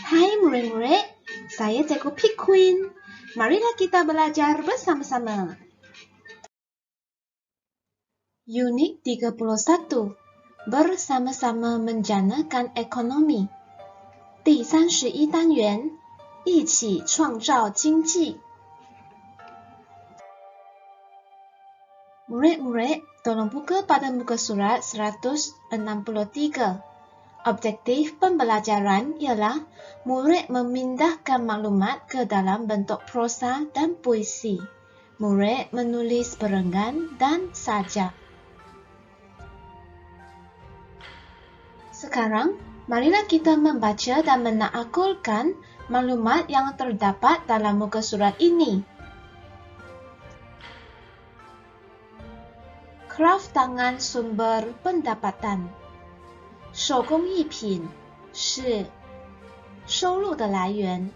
Hai murid-murid, saya Cikgu Pik Queen. Marilah kita belajar bersama-sama. Unit 31, bersama-sama menjanakan ekonomi. 第31单元，一起创造经济。Murid-murid, tolong buka pada muka surat 163. Objektif pembelajaran ialah murid memindahkan maklumat ke dalam bentuk prosa dan puisi. Murid menulis perenggan dan sajak. Sekarang, marilah kita membaca dan menaakulkan maklumat yang terdapat dalam muka surat ini. Kraft tangan sumber pendapatan. 手工艺品是收入的来源。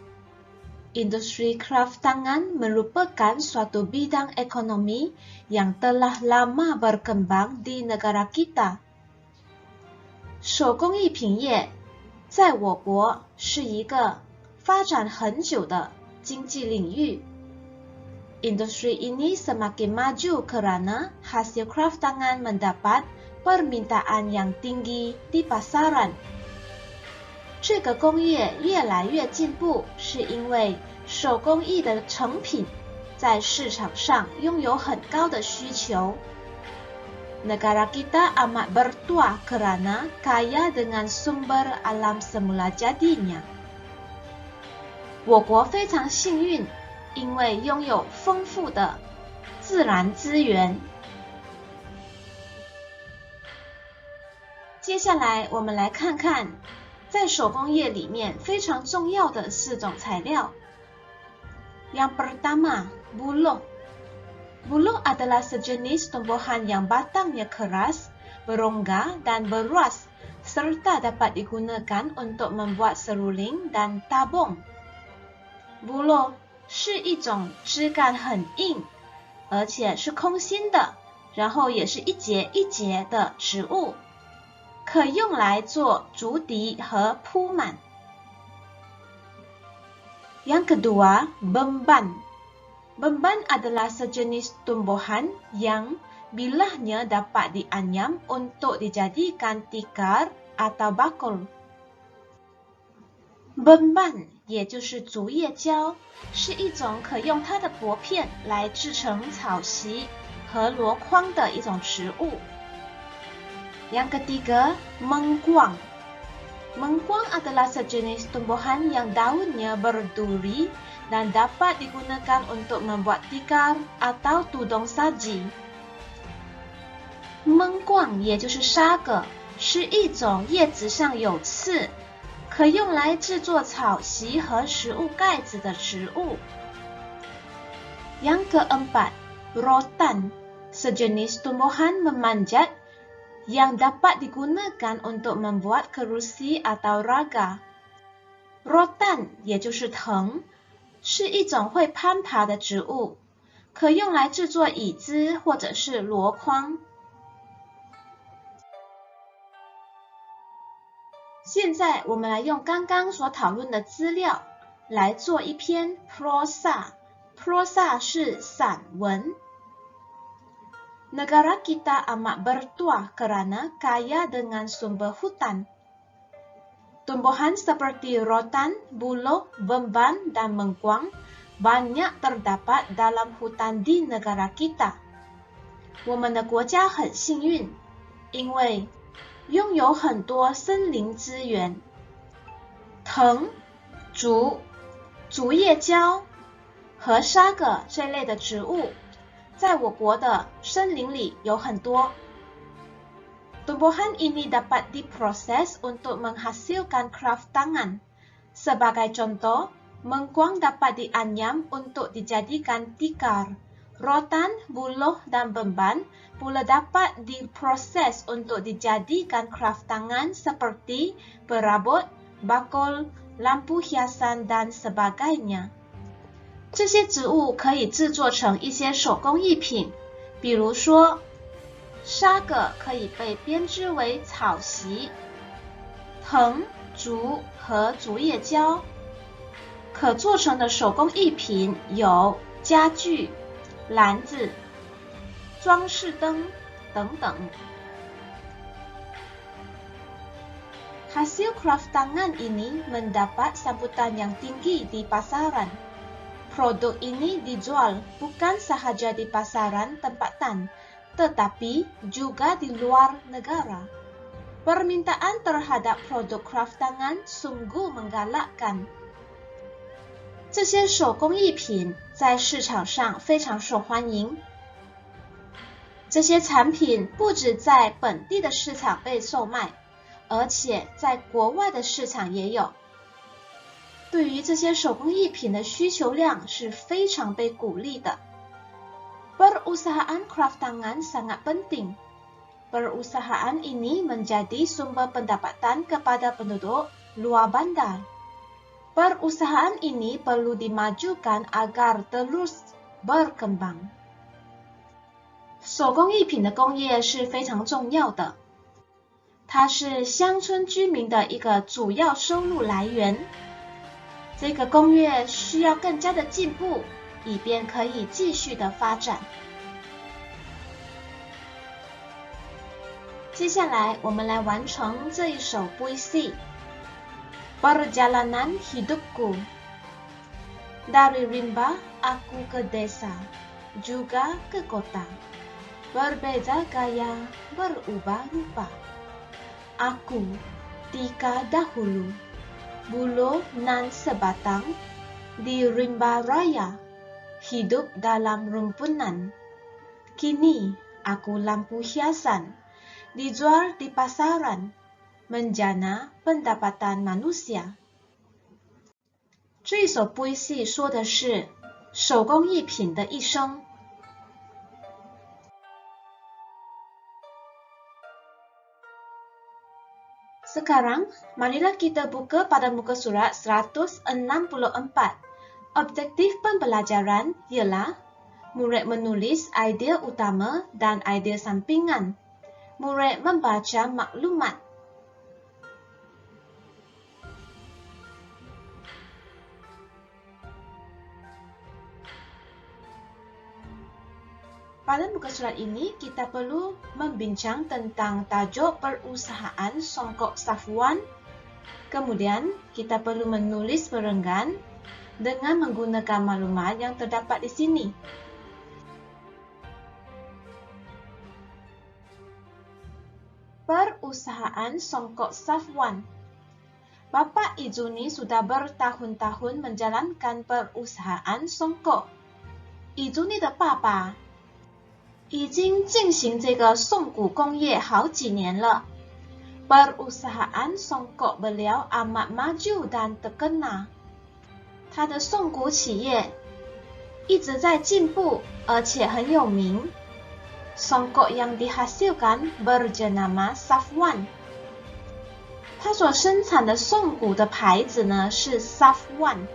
Industri kraft tangan merupakan suatu bidang ekonomi yang telah lama berkembang di negara kita. 手工艺品业在我国是一个发展很久的经济领域。Industri ini semakin maju karena hasil kraft tangan mendapat permintaan yang tinggi di pasaran. 这个工业越来越进步，是因为手工艺的成品在市场上拥有很高的需求。Negara kita amat bertuah karena kaya dengan sumber alam semula jadinya. 我国非常幸运，因为拥有丰富的自然资源。接下来我们来看看在手工业里面非常重要的4种材料。Yang pertama, buluh. Buluh adalah sejenis tumbuhan yang batangnya keras, berongga dan beruas, serta dapat digunakan untuk membuat seruling dan tabung. Buluh 是一种枝干很硬，而且是空心的，然后也是一节一节的植物。可用来做竹笛和铺满。Yang kedua, bemban. Bemban adalah sejenis tumbuhan yang bilahnya dapat dianyam untuk dijadikan tikar atau bakul. Bemban 也就是竹叶胶，是一种可用它的薄片来制成草席和箩筐的一种植物。Yang ketiga, mengkuang. Mengkuang adalah sejenis tumbuhan yang daunnya berduri dan dapat digunakan untuk membuat tikar atau tudung saji. Mengkuang 也就是沙葛，是一种叶子上有刺，可用来制作草席和食物盖子的植物。Yang keempat, rotan. Sejenis tumbuhan memanjat yang dapat digunakan untuk membuat kerusi atau raga. Rotan 也就是藤，是一种会攀爬的植物，可用来制作椅子或者是箩筐。现在我们来用刚刚所讨论的资料来做一篇 prosa。prosa 是散文。Negara kita amat bertuah karena kaya dengan sumber hutan. Tumbuhan seperti rotan, buluh, bemban, dan mengkuang banyak terdapat dalam hutan di negara kita. 我们的国家很幸运，因为拥有很多森林资源。藤、竹、竹叶胶和沙葛这类的植物在我国的森林里有很多。Tumbuhan ini dapat diproses untuk menghasilkan kraft tangan. Sebagai contoh, mengkuang dapat dianyam untuk dijadikan tikar. Rotan, buluh, dan bemban pula dapat diproses untuk dijadikan kraft tangan seperti perabot, bakul, lampu hiasan, dan sebagainya. 这些植物可以制作成一些手工艺品，比如说沙葛可以被编织为草席、藤、竹和竹叶胶。可做成的手工艺品有家具、篮子、装饰灯等等。Hasil craft tangan ini mendapat sambutan yang tinggi di pasaran. Produk ini dijual bukan sahaja di pasaran tempatan, tetapi juga di luar negara. Permintaan terhadap produk craft tangan sungguh menggalakkan. 这些手工艺品在市场上非常受欢迎。这些产品不只在本地的市场被售卖，而且在国外的市场也有。对于这些手工艺品的需求量是非常被鼓励的。Perusahaan craft tangan sangat penting. Perusahaan ini menjadi sumber pendapatan kepada penduduk luar bandar. Perusahaan ini perlu dimajukan agar terus berkembang. 手工艺品的工业是非常重要的，它是乡村居民的一个主要收入来源。这个工业需要更加的进步，以便可以继续的发展。接下来我们来完成这一首 puisi。Perjalanan hidupku. Dari rimba aku ke desa, juga ke kota. Berbeza gaya, berubah rupa. Aku, tika dahulu, buluh nan sebatang, di rimba raya, hidup dalam rumpunan. Kini, aku lampu hiasan, dijual di pasaran, menjana pendapatan manusia。 这一首 puisi 说的是手工艺品的一生。Sekarang, marilah kita buka pada muka surat 164. Objektif pembelajaran ialah murid menulis idea utama dan idea sampingan. Murid membaca maklumat. Pada muka surat ini, kita perlu membincang tentang tajuk perusahaan Songkok Safwan. Kemudian, kita perlu menulis perenggan dengan menggunakan maklumat yang terdapat di sini. Perusahaan Songkok Safwan. Bapak Izuni sudah bertahun-tahun menjalankan perusahaan Songkok. Izuni 的爸爸已经进行这个宋骨工业好几年了。Perusahaan Songkok beliau amat maju dan terkenal。他的宋骨企业一直在进步，而且很有名。Songkok yang dihasilkan berjenama Safwan。他所生产的宋骨的牌子呢是 Safwan。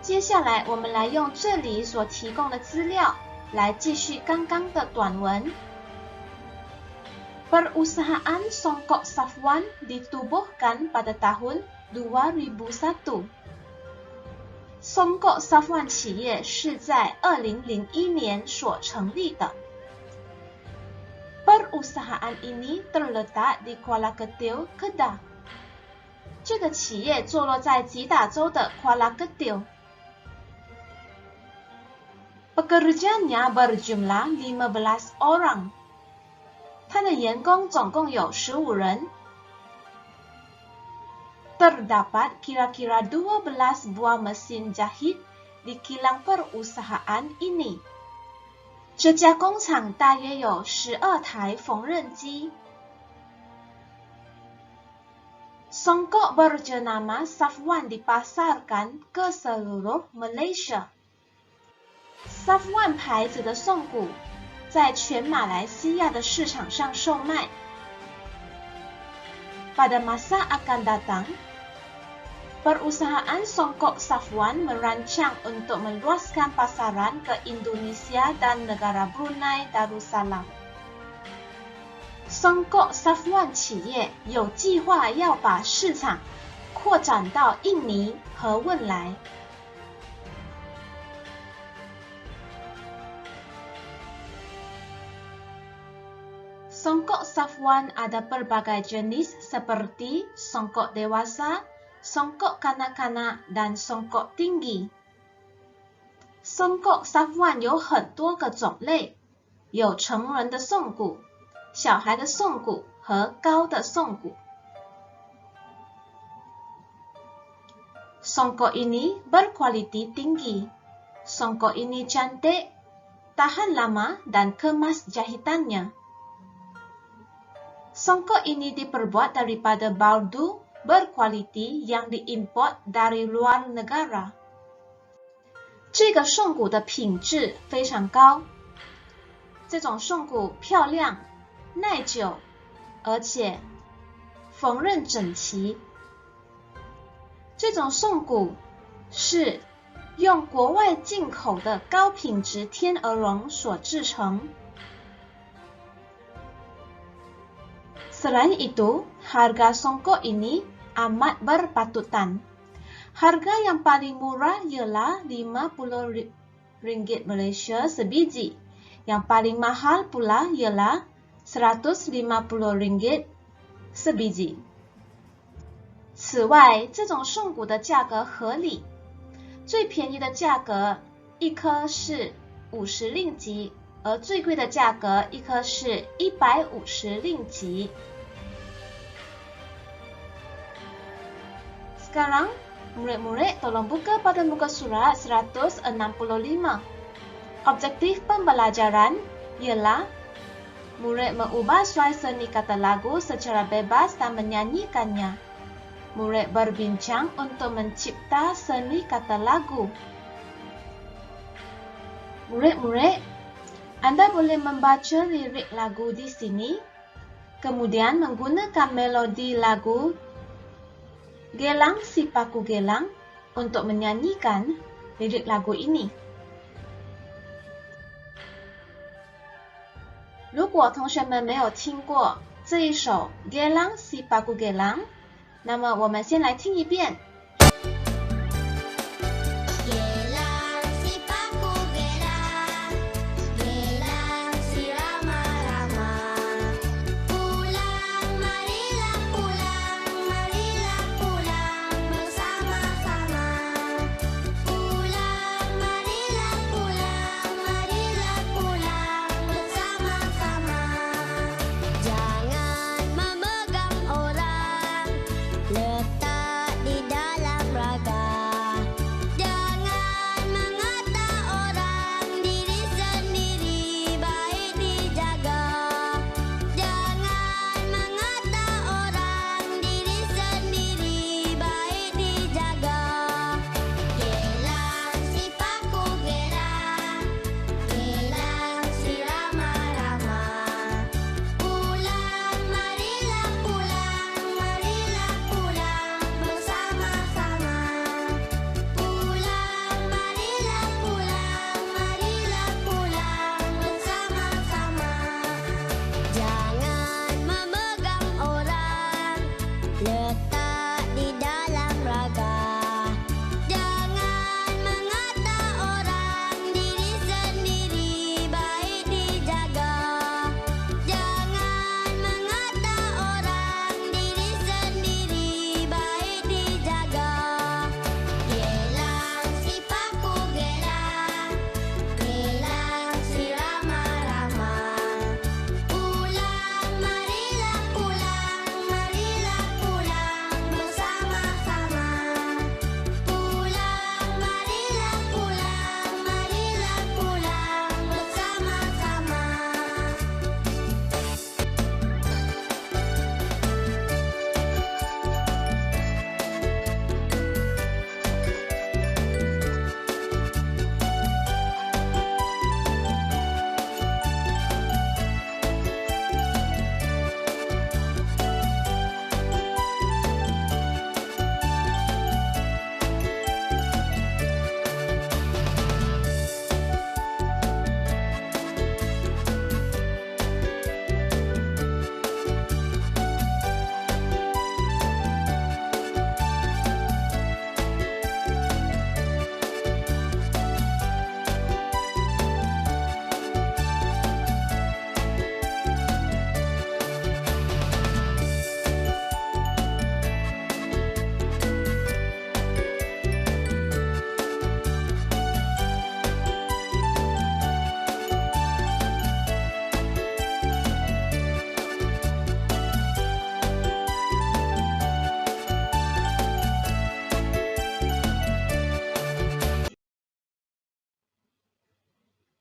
接下来我们来用这里所提供的资料来继续刚刚的短文。Perusahaan Songkok Safwan ditubuhkan pada tahun 2001。Songkok Safwan 企业是在2001年所成立的。Perusahaan ini terletak di Kuala Ketil, Kedah。这个企业坐落在吉打州的 Kuala Ketil。Pekerjanya berjumlah 15 orang。他的员工总共有15人。Terdapat kira-kira 12 buah mesin jahit di kilang perusahaan ini。这家工厂大约有12台缝纫机。Songkok berjenama Safwan dipasarkan ke seluruh Malaysia。Safwan 牌子的宋骨在全马来西亚的市场上售卖。Pada masa akan datang， Perusahaan Songkok Safwan merancang untuk meluaskan pasaran ke Indonesia dan negara Brunei Darussalam. 松购 Safwan 企业有计划要把市场扩展到印尼和汶莱。Songkok Safwan ada berbagai jenis seperti songkok dewasa, songkok kanak-kanak, dan songkok tinggi. Songkok Safwan 有很多个种类，有成人的宋骨、小孩的宋骨和高的宋骨。Songkok ini berkualiti tinggi. Songkok ini cantik, tahan lama, dan kemas jahitannya. Songkok ini diperbuat daripada baldu berkualiti yang diimport dari luar negara. 这个宋骨的品质非常高，这种宋骨漂亮、耐久，而且缝纫整齐。这种宋骨是用国外进口的高品质天鹅绒所制成。Selain itu, harga songkok ini amat berpatutan. Harga yang paling murah ialah RM50 Malaysia sebiji. Yang paling mahal pula ialah RM150 sebiji. 此外，这种宋骨的价格合理，最便宜的价格一颗是50令吉，而最贵的价格一颗是150令吉。Sekarang, murid-murid tolong buka pada muka surat 165. Objektif pembelajaran ialah murid mengubah suasana kata lagu secara bebas dan menyanyikannya. Murid berbincang untuk mencipta seni kata lagu. Murid-murid, Anda boleh membaca lirik lagu di sini, kemudian menggunakan melodi lagu Gelang si Paku Gelang untuk menyanyikan lirik lagu ini. 如果同学们没有听过这一首 Gelang si Paku Gelang， 那么我们先来听一遍。Letak di dalam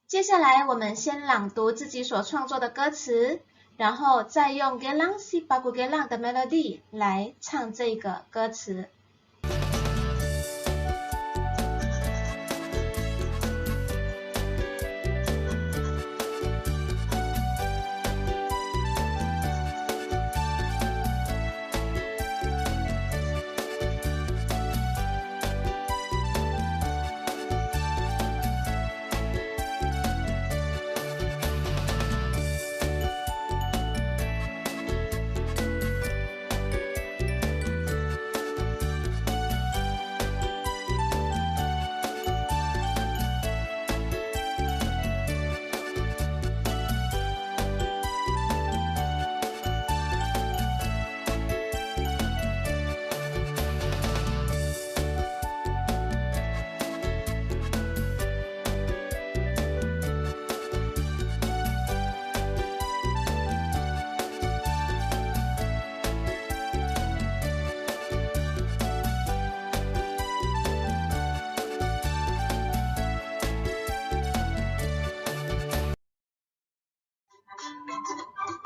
接下来我们先朗读自己所创作的歌词，然后再用 Gelang si Paku Gelang 的 melody 来唱这个歌词。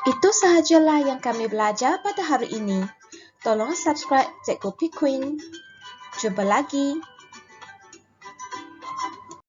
Itu sahajalah yang kami belajar pada hari ini. Tolong subscribe Cikgu P Queen. Jumpa lagi.